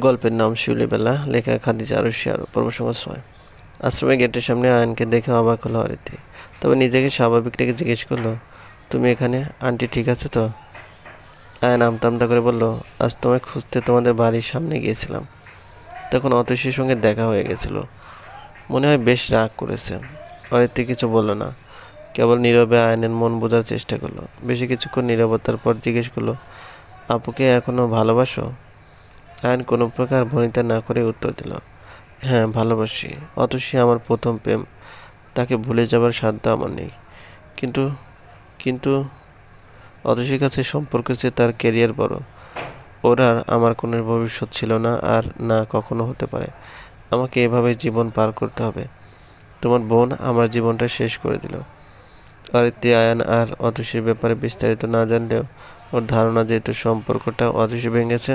গল্পের নাম শিউলিবেলা, লেখা খাদিজা আরশি আরও, পর্ব সংখ্যা 6। আশ্রমের গেটের সামনে আয়নকে দেখে অবাক হলো অরিত্রি। তবে নিজেকে স্বাভাবিক রেখে জিজ্ঞেস করলো, তুমি এখানে? আন্টি ঠিক আছে তো? আয়ন আমতা আমতা করে বলল, আজ তোমায় খুঁজতে তোমাদের বাড়ির সামনে গিয়েছিলাম, তখন অতসীর সঙ্গে দেখা হয়ে গেছিল। মনে হয় বেশ রাগ করেছে। অরিত্রি কিছু বলল না, কেবল নীরবে আয়নের মন বোঝার চেষ্টা করলো। বেশি কিছুক্ষণ নীরবতার পর জিজ্ঞেস করলো, আপুকে এখনো ভালোবাসো? আয়ন কোনো প্রকার ভনিতা না করে উত্তর দিল, হ্যাঁ ভালোবাসি। অতসী আমার প্রথম প্রেম, তাকে ভুলে যাবার সাধ্য আমার নেই। কিন্তু কিন্তু অতসীর কাছে সম্পর্কের চেয়ে তার কেরিয়ার বড়। ওর আর আমার কোনো ভবিষ্যৎ ছিল না, আর না কখনো হতে পারে। আমাকে এভাবে জীবন পার করতে হবে। তোমার বোন আমার জীবনটা শেষ করে দিল। অরিত্রি আয়ান আর অতসীর ব্যাপারে বিস্তারিত না জানলেও ওর ধারণা যেহেতু সম্পর্কটা অতসী ভেঙেছে,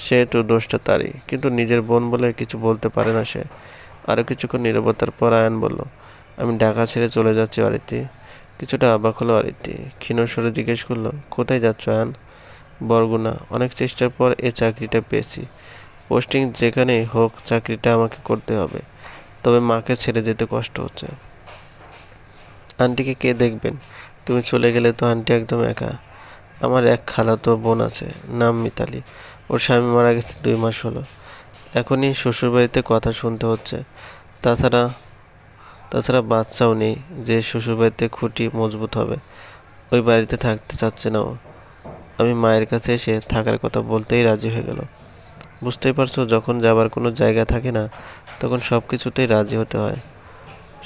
সেহেতু দোষটা তারই। কিন্তু নিজের বোন বলে কিছু বলতে পারে না সে। আরও কিছুক্ষণ নীরবতার পর আয়ান বলল, আমি ঢাকা ছেড়ে চলে যাচ্ছি অরিত্রি। কিছুটা অবাক হলো অরিত্রি। ক্ষীণ স্বরে জিজ্ঞেস করলো, কোথায় যাচ্ছ আয়ান? বরগুনা। অনেক চেষ্টার পর এই চাকরিটা পেয়েছি। পোস্টিং যেখানেই হোক চাকরিটা আমাকে করতে হবে। তবে মাকে ছেড়ে যেতে কষ্ট হচ্ছে। আন্টিকে কে দেখবেন? তুমি চলে গেলে তো আন্টি একদম একা। আমার এক খালাতো বোন আছে, নাম মিতালি। ওর স্বামী মারা গেছে 2 মাস হলো। এখনই শ্বশুরবাড়িতে কথা শুনতে হচ্ছে। তাছাড়া তাছাড়া বাচ্চাও নেই যে শ্বশুরবাড়িতে খুঁটি মজবুত হবে। ওই বাড়িতে থাকতে চাচ্ছে না ও। আমি মায়ের কাছে এসে থাকার কথা বলতেই রাজি হয়ে গেল। বুঝতেই পারছো, যখন যাবার কোনো জায়গা থাকে না তখন সব কিছুতেই রাজি হতে হয়।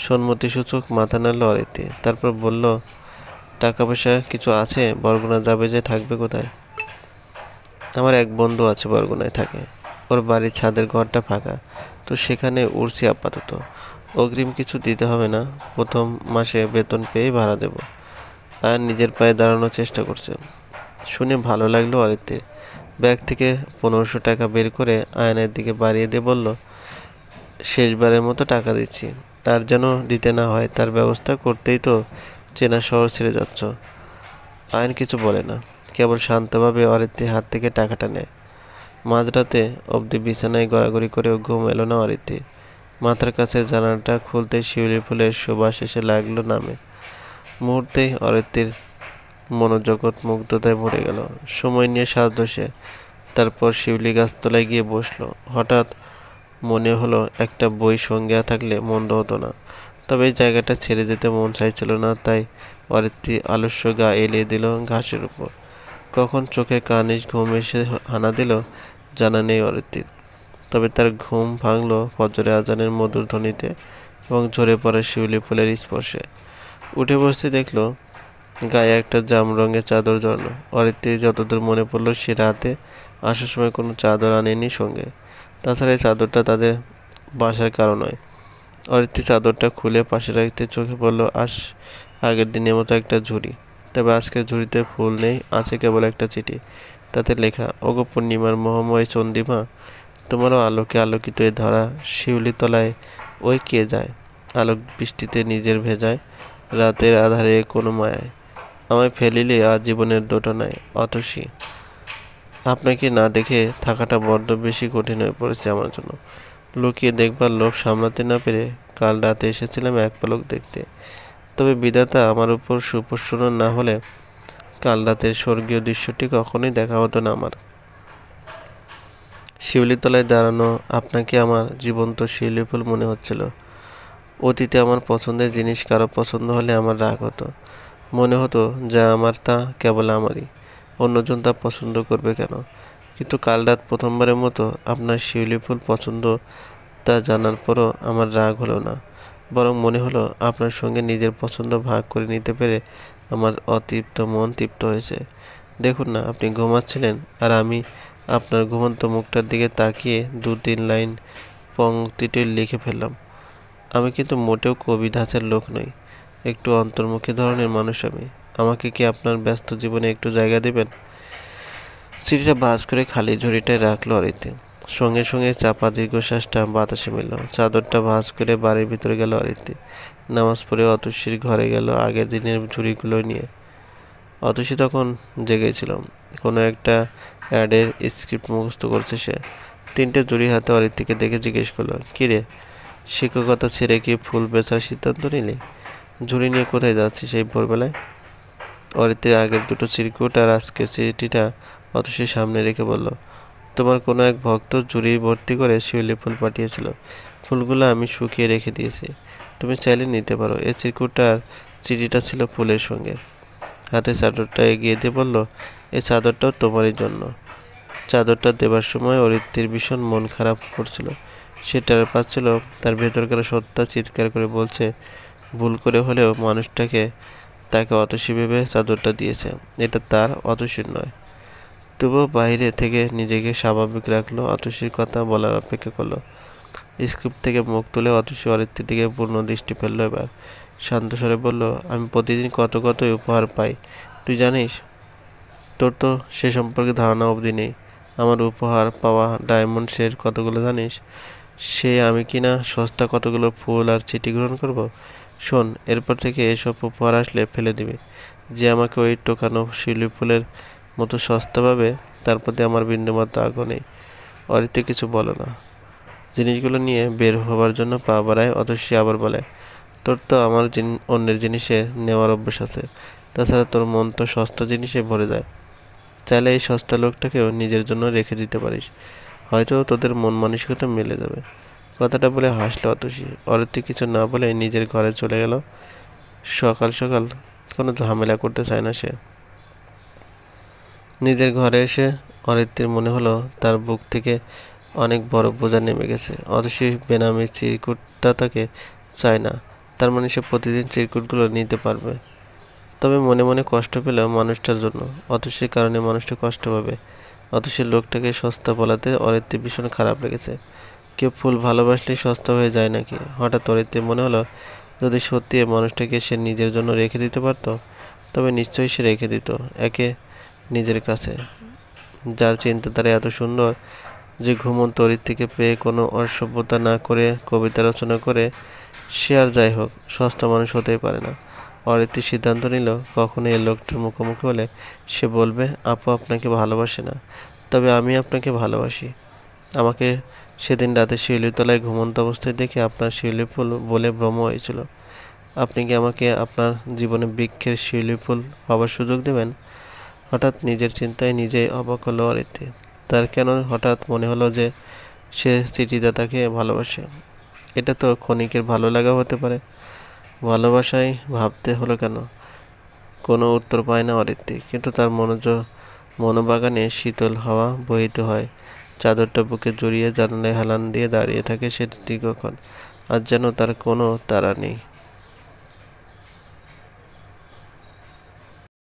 সম্মতিসূচক মাথা নাড়ল অরিত্রি। তারপর বলল, টাকা পয়সা কিছু আছে? বরগুনা যাবে যে, থাকবে কোথায়? আমার এক বন্ধু আছে, বরগুনায় থাকে। ওর বাড়ির ছাদের ঘরটা ফাঁকা, তো সেখানে উঠছি আপাতত। অগ্রিম কিছু দিতে হবে না, প্রথম মাসে বেতন পেয়ে ভাড়া দেব। আয়ান নিজের পায়ে দাঁড়ানোর চেষ্টা করছে। শুনে ভালো লাগলো অরিত্রির। ব্যাগ থেকে 1500 টাকা বের করে আয়নের দিকে বাড়িয়ে দিয়ে বলল, শেষবারের মতো টাকা দিচ্ছি, তার যেন দিতে না হয় তার ব্যবস্থা করতেই তো চেনা শহর ছেড়ে যাচ্ছ। আয়ন কিছু বলে না, কেবল শান্তভাবে অরিত্রির হাত থেকে টাকাটা নেয়। মাঝরাতে অবধি বিছানায় গড়াগড়ি করেও ঘুম এলো না অরিত্রির। মাথার কাছের জানালাটা খুলতে শিউলি ফুলের সুবাস এসে লাগলো নামে। মুহূর্তেই অরিত্রির মনোজগৎ মুগ্ধতায় ভরে গেল। সময় নিয়ে সাজল সে। তারপর শিউলি গাছতলায় গিয়ে বসলো। হঠাৎ মনে হলো, একটা বই সঙ্গে থাকলে মন্দ হতো না। তবে এই জায়গাটা ছেড়ে যেতে মন চাইছিল না, তাই অরিত্রি আলস্য গা এলিয়ে দিল ঘাসের উপর। কখন চোখে কানিস ঘুম এসে হানা দিল জানা নেই অরিত্রির। তবে তার ঘুম ভাঙল ফজরে আজানের মধুর ধ্বনিতে এবং ঝরে পড়া শিউলি ফুলের স্পর্শে। উঠে বসতে দেখলো গায়ে একটা জাম রঙের চাদর জড়ানো। অরিত্রির যতদূর মনে পড়ল, সে রাতে আসার সময় কোনো চাদর আনেনি সঙ্গে। তাছাড়া এই চাদরটা তাদের বাসার কারো নয়। অরিত্রি চাদরটা খুলে পাশে রাখতে চোখে পড়ল আগের দিনের মতো একটা ঝুড়ি। তবে আজকের ঝুড়িতে ফুল নেই, আছে কেবল একটা চিঠি। তাতে লেখা, ওগো পূর্ণিমার মোহময় চন্দ্রিমা, তোমারও আলোকে আলোকিত এ ধরা শিউলি তলায় ওই কে যায় আলোক বৃষ্টিতে নিজের ভেজায়, রাতের আধারে কোনো মায়ায় আমায় ফেলিলে আজীবনের দোটানায়। অতসী, আপনাকে না দেখে থাকাটা বড্ড বেশি কঠিন হয়ে পড়েছে আমার জন্য। লুকিয়ে দেখবার লোভ সামলাতে না পেরে কাল রাতে এসেছিলাম এক পলক দেখতে। তবে বিধাতা আমার উপর সুপ্রসন্ন না হলে কাল রাতের স্বর্গীয় দৃশ্যটি কখনোই দেখা হতো না আমার। শিউলিতলায় দাঁড়ানো আপনাকে আমার জীবন্ত শিউলি ফুল মনে হচ্ছিল। অতীতে আমার পছন্দের জিনিস কারো পছন্দ হলে আমার রাগ হতো। মনে হতো যা আমার তা কেবল আমারই, অন্যজন তা পছন্দ করবে কেন? কিন্তু কাল রাত প্রথমবারের মতো আপনার শিউলি ফুল পছন্দ তা জানার পরও আমার রাগ হলো না, বরং মনে হলো আপনার সঙ্গে নিজের পছন্দ ভাগ করে নিতে পেরে আমার অতৃপ্ত মন তৃপ্ত হয়েছে। দেখুন না, আপনি ঘুমাচ্ছিলেন আর আমি আপনার ঘুমন্ত মুখটার দিকে তাকিয়ে 2-3 লাইন পংক্তিটি লিখে ফেললাম। আমি কিন্তু মোটেও কবি ধাঁচের লোক নই, একটু অন্তর্মুখী ধরনের মানুষ আমি। আমাকে কি আপনার ব্যস্ত জীবনে একটু জায়গা দেবেন? চিঠিটা ভাঁজ করে খালি ঝুড়িটায় রাখলো অরিত্রি। সঙ্গে সঙ্গে চাপা দীর্ঘশ্বাসটা বাতাসে মিলল। চাদরটা ভাঁজ করে বাড়ির ভিতরে গেল অরিত্রি। নামাজ পড়ে অতসীর ঘরে গেল আগের দিনের ঝুড়িগুলো নিয়ে। অতসী তখন জেগেছিল। কোনো একটা অ্যাডের স্ক্রিপ্ট মুখস্থ করছে সে। 3টে জুড়ি হাতে অরিত্রীকে দেখে জিজ্ঞেস করলো, কিরে, শিক্ষকতা ছেড়ে কি ফুল বেচার সিদ্ধান্ত নিলি? ঝুড়ি নিয়ে কোথায় যাচ্ছিস এই ভোরবেলায়? অরিত্রীর আগের 2টো চিরকুট আর আজকের চিঠিটা অতসীর সামনে রেখে বলল, তোমার কোনো এক ভক্ত ঝুড়ি ভর্তি করে শিউলি ফুল পাঠিয়েছিল। ফুলগুলো আমি শুকিয়ে রেখে দিয়েছি, তুমি চাইলে নিতে পারো। এই চিরকুটটার চিঠিটা ছিল ফুলের সঙ্গে। হাতে চাদরটা এগিয়ে দিয়ে বলল, এই চাদরটাও তোমারই জন্য। চাদরটা দেবার সময় অরিত্রীর ভীষণ মন খারাপ করছিল। সে টের পাচ্ছিল তার ভেতরকার সত্তা চিৎকার করে বলছে, ভুল করে হলেও মানুষটাকে তাকে অতসী ভেবে চাদরটা দিয়েছে, এটা তার, অতসীর নয়। তবুও বাইরে থেকে নিজেকে স্বাভাবিক রাখলো, অতসীর কথা বলার অপেক্ষা করলো। স্ক্রিপ্ট থেকে মুখ তুলে অতসী অরিত্রীর দিকে পূর্ণ দৃষ্টি ফেললো। এবার শান্ত স্বরে বলল, আমি প্রতিদিন কত কতই উপহার পাই, তুই জানিস? তোর তো সে সম্পর্কে ধারণা অবধি নেই। আমার উপহার পাওয়া ডায়মন্ডসের কতগুলো জানিস? সে আমি কিনা সস্তা কতগুলো ফুল আর চিঠি গ্রহণ করব? শোন, এরপর থেকে এসব উপহার আসলে ফেলে দিবি। যে আমাকে ওই টোকানো শিউলি ফুলের মতো সস্তা পাবে, তার প্রতি আমার বিন্দুমাত্র আগ্রহ নেই। অরিত্রী কিছু বলো না। জিনিসগুলো নিয়ে বের হবার জন্য পা বাড়ায়। অতসী আবার বলে, তোর তো আমার অন্যের জিনিসে নেওয়ার অভ্যাস আছে। তাছাড়া তোর মন তো সস্তা জিনিসে ভরে যায়। চাইলে এই সস্তা লোকটাকেও নিজের জন্য রেখে দিতে পারিস, হয়তো তোদের মন মানসিকতা মিলে যাবে। কথাটা বলে হাসলো অতসী। অরিত্রী কিছু না বলে নিজের ঘরে চলে গেল। সকাল সকাল কোনো ঝামেলা করতে চায় না সে। নিজের ঘরে এসে অরিত্রীর মনে হলো তার বুক থেকে অনেক বড় বোঝা নেমে গেছে। অতসী বেনামি চিরকুটটা তাকে চায় না, তার মানে সে প্রতিদিন চিরকুটগুলো নিতে পারবে। তবে মনে মনে কষ্ট পেল মানুষটার জন্য। অতসীর কারণে মানুষটা কষ্ট পাবে। অতসীর লোকটাকে সস্তা বলাতে অরিত্রীর ভীষণ খারাপ লেগেছে। কেউ ফুল ভালোবাসলেই সস্তা হয়ে যায় নাকি? হঠাৎ অরিত্রীর মনে হলো, যদি সত্যি এই মানুষটাকে সে নিজের জন্য রেখে দিতে পারত, তবে নিশ্চয়ই সে রেখে দিত একে নিজের কাছে, যার চিন্তাধারা এত সুন্দর যে ঘুমন্ত অরিত্রীকে পেয়ে কোনো অসভ্যতা না করে কবিতা রচনা করে সে আর যাই হোক সস্তা মানুষ হতেই পারে না। অরিত্রী সিদ্ধান্ত নিল, কখনো এই লোকটার মুখোমুখি হলে সে বলবে, আপু আপনাকে ভালোবাসে না, তবে আমি আপনাকে ভালোবাসি। আমাকে সেদিন রাতে শিউলিতলায় ঘুমন্ত অবস্থায় দেখে আপনার শিউলি ফুল বলে ভ্রম হয়েছিল। আপনি কি আমাকে আপনার জীবনে বৃক্ষের শিউলি ফুল হবার সুযোগ দেবেন? হঠাৎ নিজের চিন্তায় নিজেই অবাক হলো অরিত্রী। তার কেন হঠাৎ মনে হলো যে সে চিঠিদাতাকে ভালোবাসে। এটা তো ক্ষণিকের ভালো লাগা হতে পারে। ভালোবাসায় ভাবতে হলো কেন? কোনো উত্তর পায় না অরিত্রী, কিন্তু তার মনোবাগানে শীতল হাওয়া বহিত হয়। চাদরটা বুকে জড়িয়ে জানালায় হেলান দিয়ে দাঁড়িয়ে থাকে সে দীর্ঘক্ষণ। আর যেন তার কোনো তাড়া নেই।